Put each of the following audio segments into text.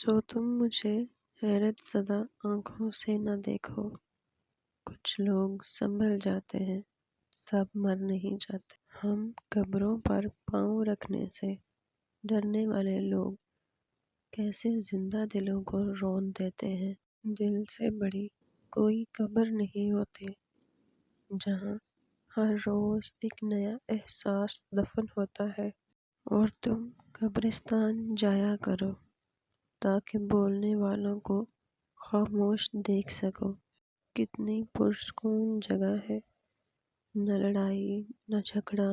سو تم مجھے حیرت زدہ آنکھوں سے نہ دیکھو، کچھ لوگ سنبھل جاتے ہیں، سب مر نہیں جاتے۔ ہم قبروں پر پاؤں رکھنے سے ڈرنے والے لوگ کیسے زندہ دلوں کو رون دیتے ہیں۔ دل سے بڑی کوئی قبر نہیں ہوتی، جہاں ہر روز ایک نیا احساس دفن ہوتا ہے۔ اور تم قبرستان جایا کرو تاکہ بولنے والوں کو خاموش دیکھ سکو۔ کتنی پرسکون جگہ ہے، نہ لڑائی، نہ جھگڑا،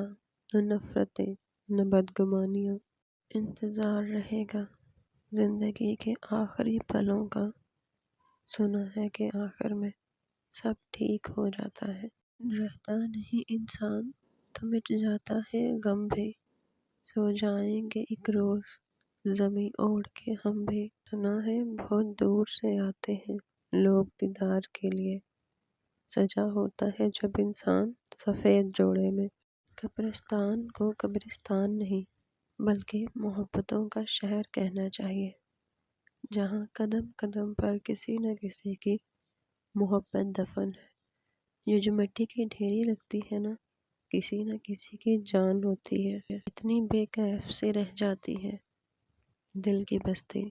نہ نفرتیں، نہ بدگمانیاں۔ انتظار رہے گا زندگی کے آخری پلوں کا، سنا ہے کہ آخر میں سب ٹھیک ہو جاتا ہے۔ رہتا نہیں انسان تو مٹ جاتا ہے غم بھی، سو جائیں گے ایک روز زمیں اوڑھ کے ہم بھی۔ سنا ہے بہت دور سے آتے ہیں لوگ دیدار کے لیے، سجا ہوتا ہے جب انسان سفید جوڑے میں۔ قبرستان کو قبرستان نہیں بلکہ محبتوں کا شہر کہنا چاہیے، جہاں قدم قدم پر کسی نہ کسی کی محبت دفن ہے۔ یہ جو مٹی کی ڈھیری لگتی ہے نا، کسی نہ کسی کی جان ہوتی ہے۔ اتنی بے کیف سے رہ جاتی ہے دل کی بستی،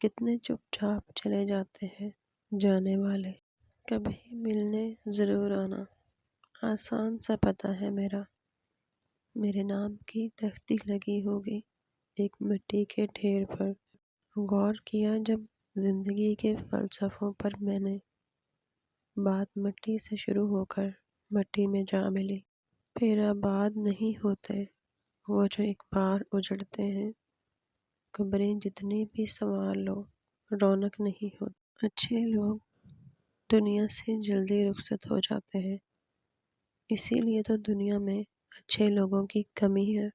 کتنے چپ چاپ چلے جاتے ہیں جانے والے۔ کبھی ملنے ضرور آنا، آسان سا پتہ ہے میرا، میرے نام کی تختی لگی ہوگی ایک مٹی کے ڈھیر پر۔ غور کیا جب زندگی کے فلسفوں پر میں نے، بات مٹی سے شروع ہو کر مٹی میں جا ملی۔ پھر آباد نہیں ہوتے وہ جو ایک بار اجڑتے ہیں، قبریں جتنی بھی سنوار لو رونق نہیں ہوتی۔ اچھے لوگ دنیا سے جلدی رخصت ہو جاتے ہیں، اسی لیے تو دنیا میں اچھے لوگوں کی کمی ہے۔